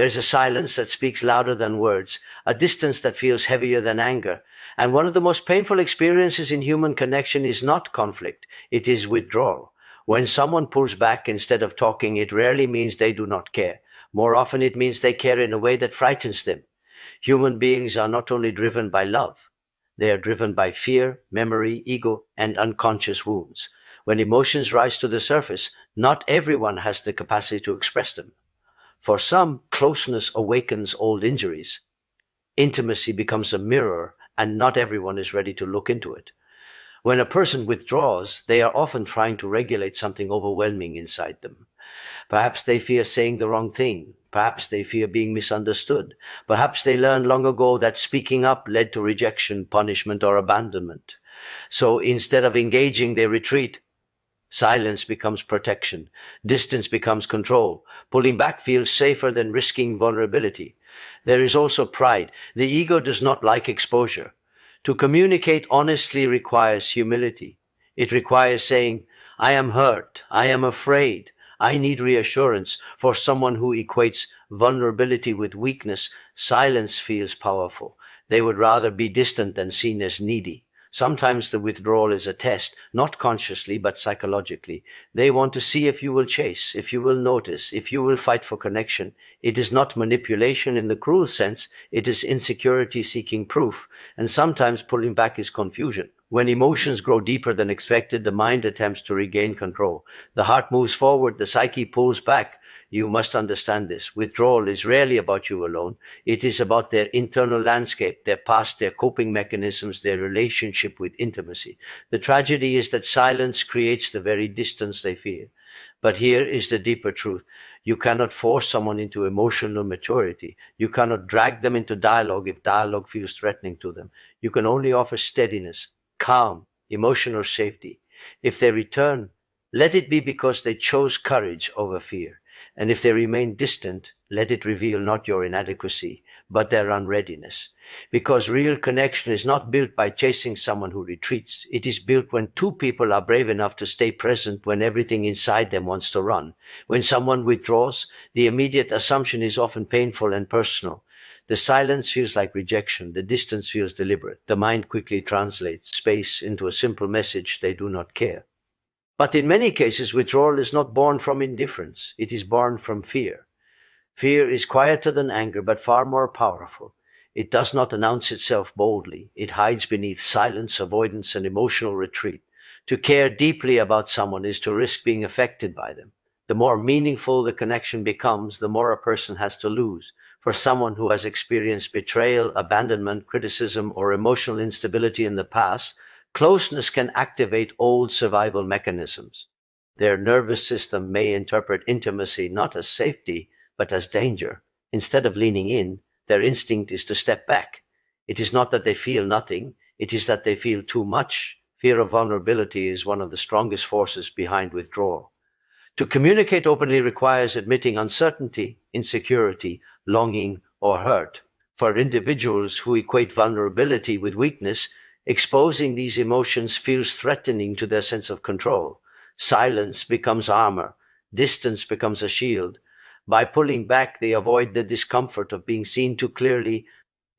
There is a silence that speaks louder than words, a distance that feels heavier than anger. And one of the most painful experiences in human connection is not conflict, it is withdrawal. When someone pulls back instead of talking, it rarely means they do not care. More often, it means they care in a way that frightens them. Human beings are not only driven by love, they are driven by fear, memory, ego, and unconscious wounds. When emotions rise to the surface, not everyone has the capacity to express them. For some, closeness awakens old injuries. Intimacy becomes a mirror, and not everyone is ready to look into it. When a person withdraws, they are often trying to regulate something overwhelming inside them. Perhaps they fear saying the wrong thing. Perhaps they fear being misunderstood. Perhaps they learned long ago that speaking up led to rejection, punishment, or abandonment. So instead of engaging, they retreat. Silence becomes protection. Distance becomes control. Pulling back feels safer than risking vulnerability. There is also pride. The ego does not like exposure. To communicate honestly requires humility. It requires saying, I am hurt, I am afraid, I need reassurance. For someone who equates vulnerability with weakness, silence feels powerful. They would rather be distant than seen as needy. Sometimes the withdrawal is a test, not consciously but psychologically. They want to see if you will chase, if you will notice, if you will fight for connection. It is not manipulation in the cruel sense, it is insecurity seeking proof, and sometimes pulling back is confusion. When emotions grow deeper than expected, the mind attempts to regain control. The heart moves forward, the psyche pulls back. You must understand this. Withdrawal is rarely about you alone. It is about their internal landscape, their past, their coping mechanisms, their relationship with intimacy. The tragedy is that silence creates the very distance they fear. But here is the deeper truth. You cannot force someone into emotional maturity. You cannot drag them into dialogue if dialogue feels threatening to them. You can only offer steadiness, calm, emotional safety. If they return, let it be because they chose courage over fear. And if they remain distant, let it reveal not your inadequacy, but their unreadiness. Because real connection is not built by chasing someone who retreats. It is built when two people are brave enough to stay present when everything inside them wants to run. When someone withdraws, the immediate assumption is often painful and personal. The silence feels like rejection. The distance feels deliberate. The mind quickly translates space into a simple message: they do not care. But in many cases, withdrawal is not born from indifference. It is born from fear. Fear is quieter than anger, but far more powerful. It does not announce itself boldly. It hides beneath silence, avoidance, and emotional retreat. To care deeply about someone is to risk being affected by them. The more meaningful the connection becomes, the more a person has to lose. For someone who has experienced betrayal, abandonment, criticism, or emotional instability in the past, closeness can activate old survival mechanisms. Their nervous system may interpret intimacy not as safety, but as danger. Instead of leaning in, their instinct is to step back. It is not that they feel nothing, it is that they feel too much. Fear of vulnerability is one of the strongest forces behind withdrawal. To communicate openly requires admitting uncertainty, insecurity, longing, or hurt. For individuals who equate vulnerability with weakness, exposing these emotions feels threatening to their sense of control. Silence becomes armor. Distance becomes a shield. By pulling back, they avoid the discomfort of being seen too clearly.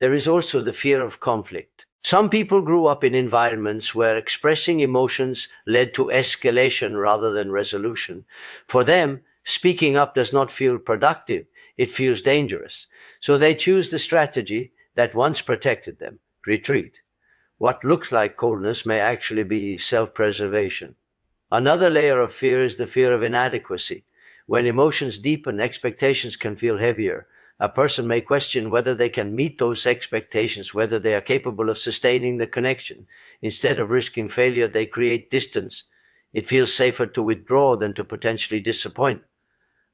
There is also the fear of conflict. Some people grew up in environments where expressing emotions led to escalation rather than resolution. For them, speaking up does not feel productive. It feels dangerous. So they choose the strategy that once protected them: retreat. What looks like coldness may actually be self-preservation. Another layer of fear is the fear of inadequacy. When emotions deepen, expectations can feel heavier. A person may question whether they can meet those expectations, whether they are capable of sustaining the connection. Instead of risking failure, they create distance. It feels safer to withdraw than to potentially disappoint.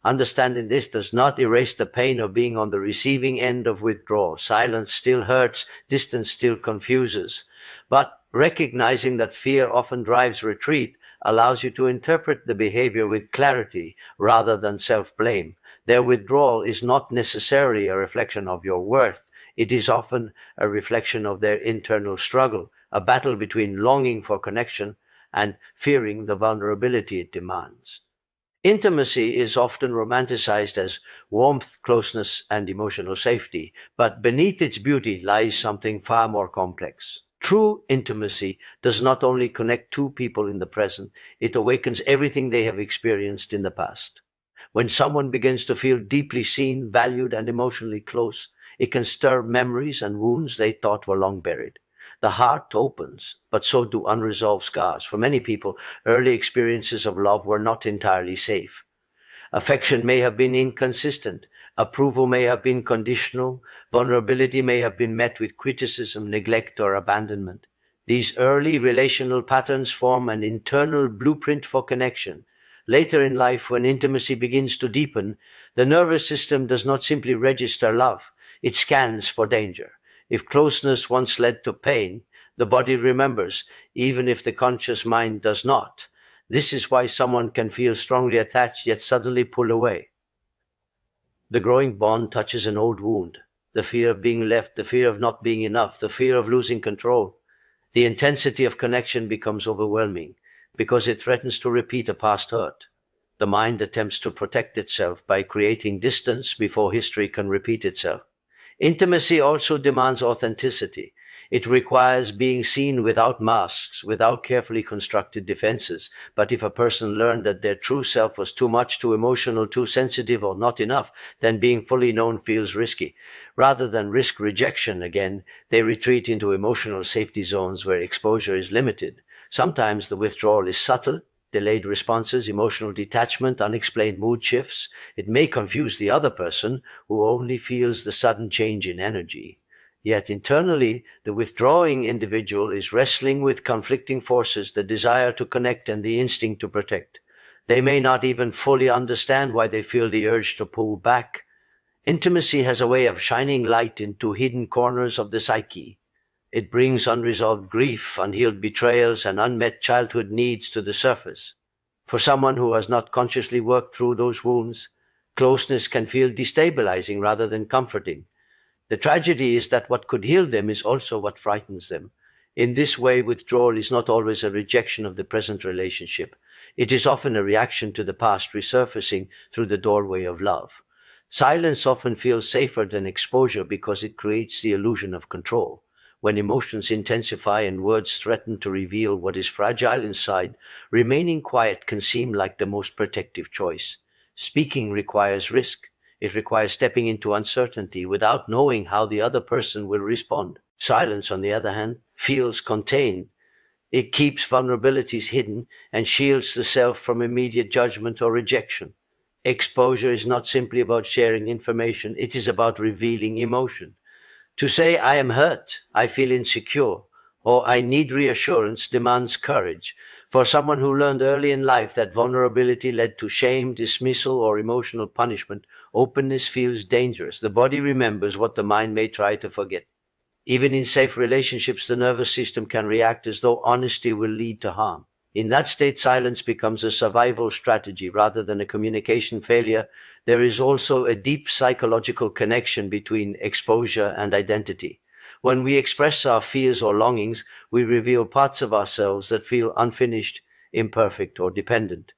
Understanding this does not erase the pain of being on the receiving end of withdrawal. Silence still hurts, distance still confuses. But recognizing that fear often drives retreat allows you to interpret the behavior with clarity rather than self-blame. Their withdrawal is not necessarily a reflection of your worth. It is often a reflection of their internal struggle, a battle between longing for connection and fearing the vulnerability it demands. Intimacy is often romanticized as warmth, closeness, and emotional safety, but beneath its beauty lies something far more complex. True intimacy does not only connect two people in the present, it awakens everything they have experienced in the past. When someone begins to feel deeply seen, valued, and emotionally close, it can stir memories and wounds they thought were long buried. The heart opens, but so do unresolved scars. For many people, early experiences of love were not entirely safe. Affection may have been inconsistent, approval may have been conditional, vulnerability may have been met with criticism, neglect, or abandonment. These early relational patterns form an internal blueprint for connection. Later in life, when intimacy begins to deepen, the nervous system does not simply register love, it scans for danger. If closeness once led to pain, the body remembers, even if the conscious mind does not. This is why someone can feel strongly attached yet suddenly pull away. The growing bond touches an old wound. The fear of being left, the fear of not being enough, the fear of losing control. The intensity of connection becomes overwhelming because it threatens to repeat a past hurt. The mind attempts to protect itself by creating distance before history can repeat itself. Intimacy also demands authenticity. It requires being seen without masks, without carefully constructed defenses. But if a person learned that their true self was too much, too emotional, too sensitive, or not enough, then being fully known feels risky. Rather than risk rejection again, they retreat into emotional safety zones where exposure is limited. Sometimes the withdrawal is subtle, delayed responses, emotional detachment, unexplained mood shifts. It may confuse the other person, who only feels the sudden change in energy. Yet internally, the withdrawing individual is wrestling with conflicting forces, the desire to connect and the instinct to protect. They may not even fully understand why they feel the urge to pull back. Intimacy has a way of shining light into hidden corners of the psyche. It brings unresolved grief, unhealed betrayals, and unmet childhood needs to the surface. For someone who has not consciously worked through those wounds, closeness can feel destabilizing rather than comforting. The tragedy is that what could heal them is also what frightens them. In this way, withdrawal is not always a rejection of the present relationship. It is often a reaction to the past resurfacing through the doorway of love. Silence often feels safer than exposure because it creates the illusion of control. When emotions intensify and words threaten to reveal what is fragile inside, remaining quiet can seem like the most protective choice. Speaking requires risk. It requires stepping into uncertainty without knowing how the other person will respond. Silence, on the other hand, feels contained. It keeps vulnerabilities hidden and shields the self from immediate judgment or rejection. Exposure is not simply about sharing information, it is about revealing emotion. To say, I am hurt, I feel insecure, or I need reassurance demands courage. For someone who learned early in life that vulnerability led to shame, dismissal, or emotional punishment, openness feels dangerous. The body remembers what the mind may try to forget. Even in safe relationships, the nervous system can react as though honesty will lead to harm. In that state, silence becomes a survival strategy rather than a communication failure. There is also a deep psychological connection between exposure and identity. When we express our fears or longings, we reveal parts of ourselves that feel unfinished, imperfect, or dependent.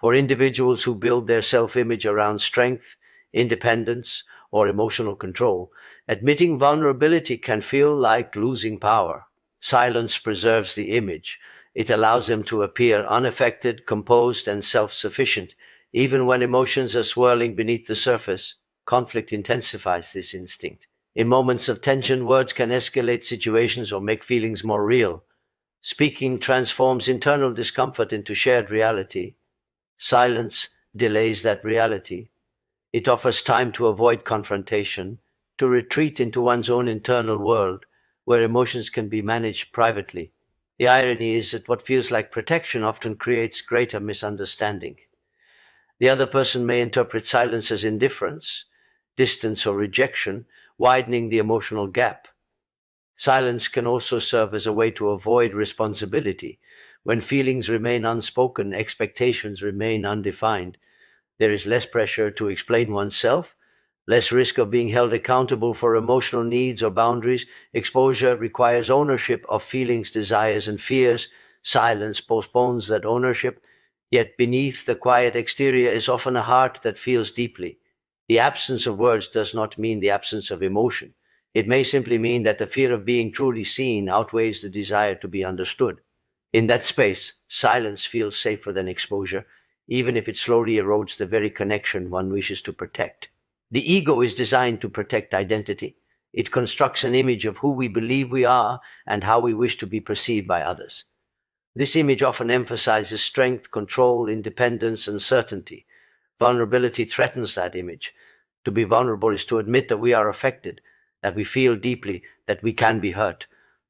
For individuals who build their self-image around strength, independence, or emotional control, admitting vulnerability can feel like losing power. Silence preserves the image. It allows them to appear unaffected, composed, and self-sufficient. Even when emotions are swirling beneath the surface, conflict intensifies this instinct. In moments of tension, words can escalate situations or make feelings more real. Speaking transforms internal discomfort into shared reality. Silence delays that reality. It offers time to avoid confrontation, to retreat into one's own internal world, where emotions can be managed privately. The irony is that what feels like protection often creates greater misunderstanding. The other person may interpret silence as indifference, distance, or rejection, widening the emotional gap. Silence can also serve as a way to avoid responsibility. When feelings remain unspoken, expectations remain undefined. There is less pressure to explain oneself, less risk of being held accountable for emotional needs or boundaries. Exposure requires ownership of feelings, desires, and fears. Silence postpones that ownership. Yet beneath the quiet exterior is often a heart that feels deeply. The absence of words does not mean the absence of emotion. It may simply mean that the fear of being truly seen outweighs the desire to be understood. In that space, silence feels safer than exposure, even if it slowly erodes the very connection one wishes to protect. The ego is designed to protect identity. It constructs an image of who we believe we are and how we wish to be perceived by others. This image often emphasizes strength, control, independence, and certainty. Vulnerability threatens that image. To be vulnerable is to admit that we are affected, that we feel deeply, that we can be hurt.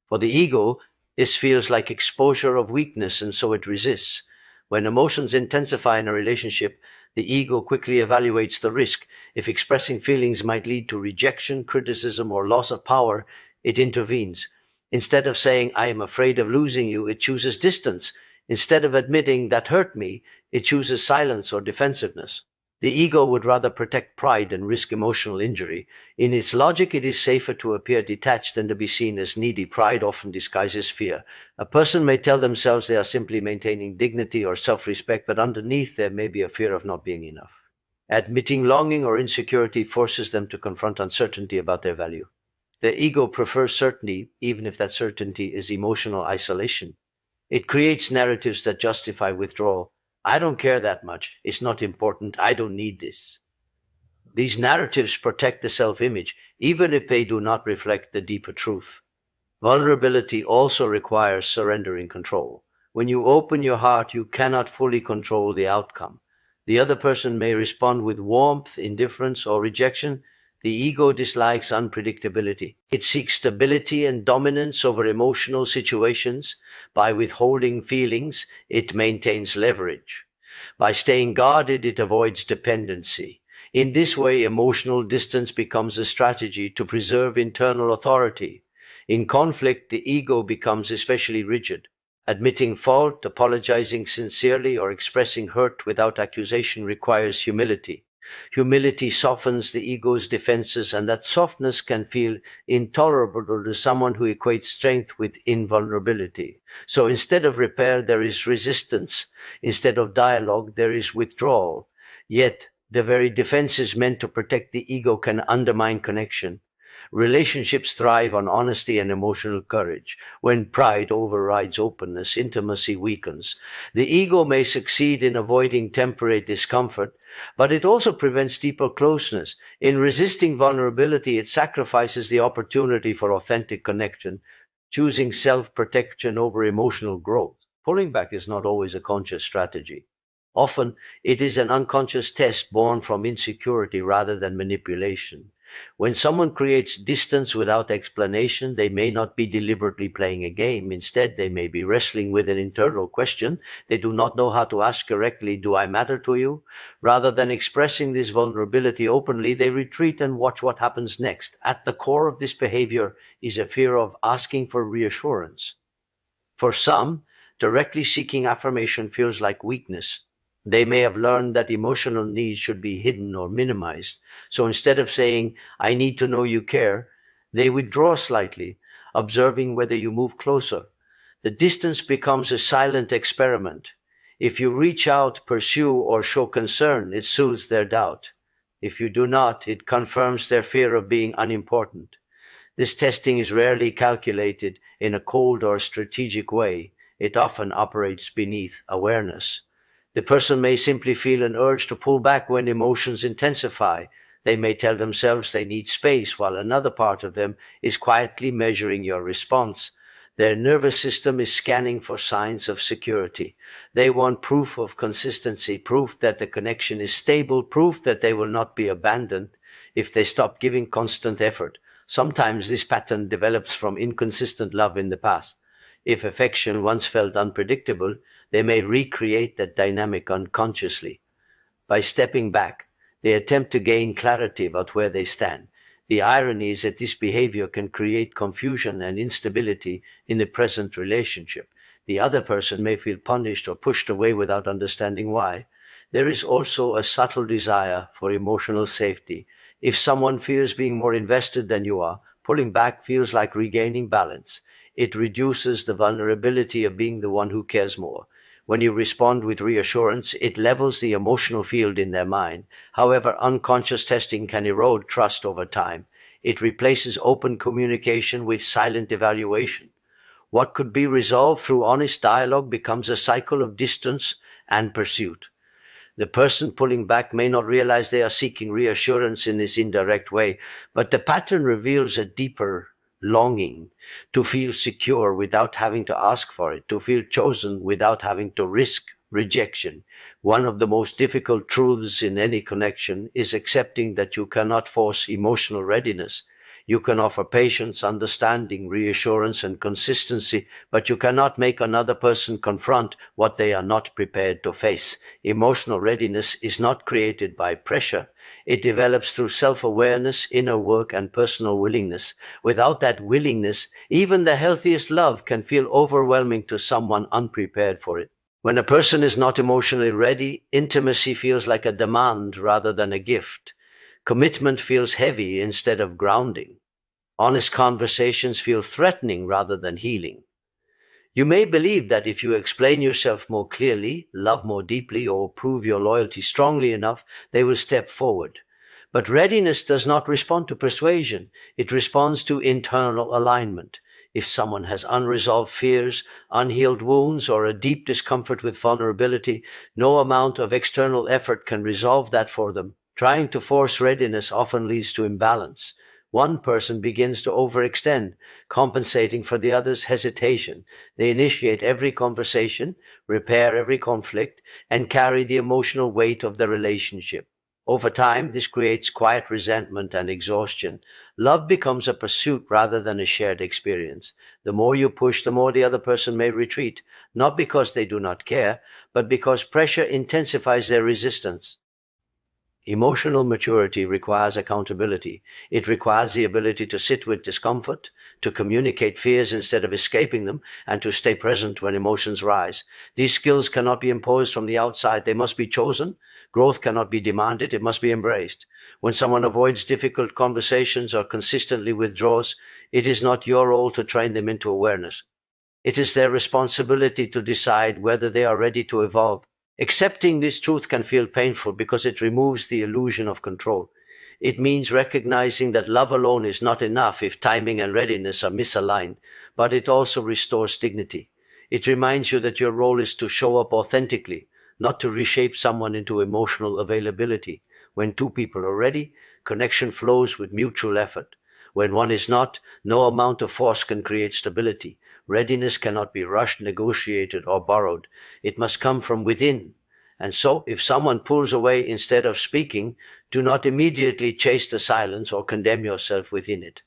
For the ego, this feels like exposure of weakness, and so it resists. When emotions intensify in a relationship, the ego quickly evaluates the risk. If expressing feelings might lead to rejection, criticism, or loss of power, it intervenes. Instead of saying, I am afraid of losing you, it chooses distance. Instead of admitting that hurt me, it chooses silence or defensiveness. The ego would rather protect pride than risk emotional injury. In its logic, it is safer to appear detached than to be seen as needy. Pride often disguises fear. A person may tell themselves they are simply maintaining dignity or self-respect, but underneath there may be a fear of not being enough. Admitting longing or insecurity forces them to confront uncertainty about their value. The ego prefers certainty, even if that certainty is emotional isolation. It creates narratives that justify withdrawal. I don't care that much. It's not important. I don't need this. These narratives protect the self-image, even if they do not reflect the deeper truth. Vulnerability also requires surrendering control. When you open your heart, you cannot fully control the outcome. The other person may respond with warmth, indifference, or rejection. The ego dislikes unpredictability. It seeks stability and dominance over emotional situations. By withholding feelings, it maintains leverage. By staying guarded, it avoids dependency. In this way, emotional distance becomes a strategy to preserve internal authority. In conflict, the ego becomes especially rigid. Admitting fault, apologizing sincerely, or expressing hurt without accusation requires humility. Humility softens the ego's defenses, and that softness can feel intolerable to someone who equates strength with invulnerability. So instead of repair, there is resistance. Instead of dialogue, there is withdrawal. Yet, the very defenses meant to protect the ego can undermine connection. Relationships thrive on honesty and emotional courage. When pride overrides openness, intimacy weakens. The ego may succeed in avoiding temporary discomfort, but it also prevents deeper closeness. In resisting vulnerability, it sacrifices the opportunity for authentic connection, choosing self-protection over emotional growth. Pulling back is not always a conscious strategy. Often, it is an unconscious test born from insecurity rather than manipulation. When someone creates distance without explanation, they may not be deliberately playing a game. Instead, they may be wrestling with an internal question. They do not know how to ask correctly, do I matter to you? Rather than expressing this vulnerability openly, they retreat and watch what happens next. At the core of this behavior is a fear of asking for reassurance. For some, directly seeking affirmation feels like weakness. They may have learned that emotional needs should be hidden or minimized. So instead of saying, I need to know you care, they withdraw slightly, observing whether you move closer. The distance becomes a silent experiment. If you reach out, pursue, or show concern, it soothes their doubt. If you do not, it confirms their fear of being unimportant. This testing is rarely calculated in a cold or strategic way. It often operates beneath awareness. The person may simply feel an urge to pull back when emotions intensify. They may tell themselves they need space, while another part of them is quietly measuring your response. Their nervous system is scanning for signs of security. They want proof of consistency, proof that the connection is stable, proof that they will not be abandoned if they stop giving constant effort. Sometimes this pattern develops from inconsistent love in the past. If affection once felt unpredictable, they may recreate that dynamic unconsciously. By stepping back, they attempt to gain clarity about where they stand. The irony is that this behavior can create confusion and instability in the present relationship. The other person may feel punished or pushed away without understanding why. There is also a subtle desire for emotional safety. If someone fears being more invested than you are, pulling back feels like regaining balance. It reduces the vulnerability of being the one who cares more. When you respond with reassurance, it levels the emotional field in their mind. However, unconscious testing can erode trust over time. It replaces open communication with silent evaluation. What could be resolved through honest dialogue becomes a cycle of distance and pursuit. The person pulling back may not realize they are seeking reassurance in this indirect way, but the pattern reveals a deeper longing to feel secure without having to ask for it, to feel chosen without having to risk rejection. One of the most difficult truths in any connection is accepting that you cannot force emotional readiness. You can offer patience, understanding, reassurance, and consistency, but you cannot make another person confront what they are not prepared to face. Emotional readiness is not created by pressure. It develops through self-awareness, inner work, and personal willingness. Without that willingness, even the healthiest love can feel overwhelming to someone unprepared for it. When a person is not emotionally ready, intimacy feels like a demand rather than a gift. Commitment feels heavy instead of grounding. Honest conversations feel threatening rather than healing. You may believe that if you explain yourself more clearly, love more deeply, or prove your loyalty strongly enough, they will step forward. But readiness does not respond to persuasion. It responds to internal alignment. If someone has unresolved fears, unhealed wounds, or a deep discomfort with vulnerability, no amount of external effort can resolve that for them. Trying to force readiness often leads to imbalance. One person begins to overextend, compensating for the other's hesitation. They initiate every conversation, repair every conflict, and carry the emotional weight of the relationship. Over time, this creates quiet resentment and exhaustion. Love becomes a pursuit rather than a shared experience. The more you push, the more the other person may retreat, not because they do not care, but because pressure intensifies their resistance. Emotional maturity requires accountability. It requires the ability to sit with discomfort, to communicate fears instead of escaping them, and to stay present when emotions rise. These skills cannot be imposed from the outside. They must be chosen. Growth cannot be demanded. It must be embraced. When someone avoids difficult conversations or consistently withdraws, it is not your role to train them into awareness. It is their responsibility to decide whether they are ready to evolve. Accepting this truth can feel painful because it removes the illusion of control. It means recognizing that love alone is not enough if timing and readiness are misaligned, but it also restores dignity. It reminds you that your role is to show up authentically, not to reshape someone into emotional availability. When two people are ready, connection flows with mutual effort. When one is not, no amount of force can create stability. Readiness cannot be rushed, negotiated, or borrowed. It must come from within. And so, if someone pulls away instead of speaking, do not immediately chase the silence or condemn yourself within it.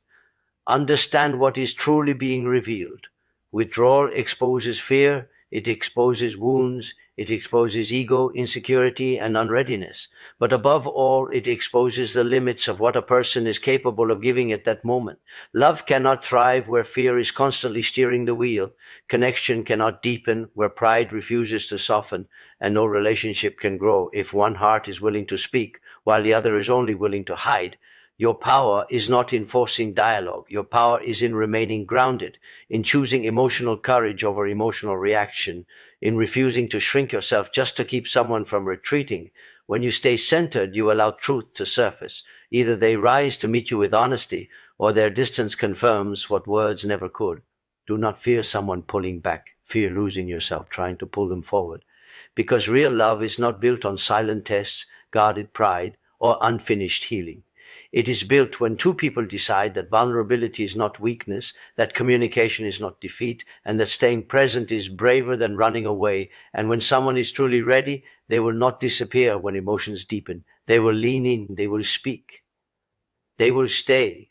Understand what is truly being revealed. Withdrawal exposes fear, it exposes wounds, it exposes ego, insecurity, and unreadiness. But above all, it exposes the limits of what a person is capable of giving at that moment. Love cannot thrive where fear is constantly steering the wheel. Connection cannot deepen where pride refuses to soften. And no relationship can grow if one heart is willing to speak while the other is only willing to hide. Your power is not in forcing dialogue. Your power is in remaining grounded, in choosing emotional courage over emotional reaction, in refusing to shrink yourself just to keep someone from retreating. When you stay centered, you allow truth to surface. Either they rise to meet you with honesty, or their distance confirms what words never could. Do not fear someone pulling back. Fear losing yourself trying to pull them forward. Because real love is not built on silent tests, guarded pride, or unfinished healing. It is built when two people decide that vulnerability is not weakness, that communication is not defeat, and that staying present is braver than running away. And when someone is truly ready, they will not disappear when emotions deepen. They will lean in, they will speak, they will stay.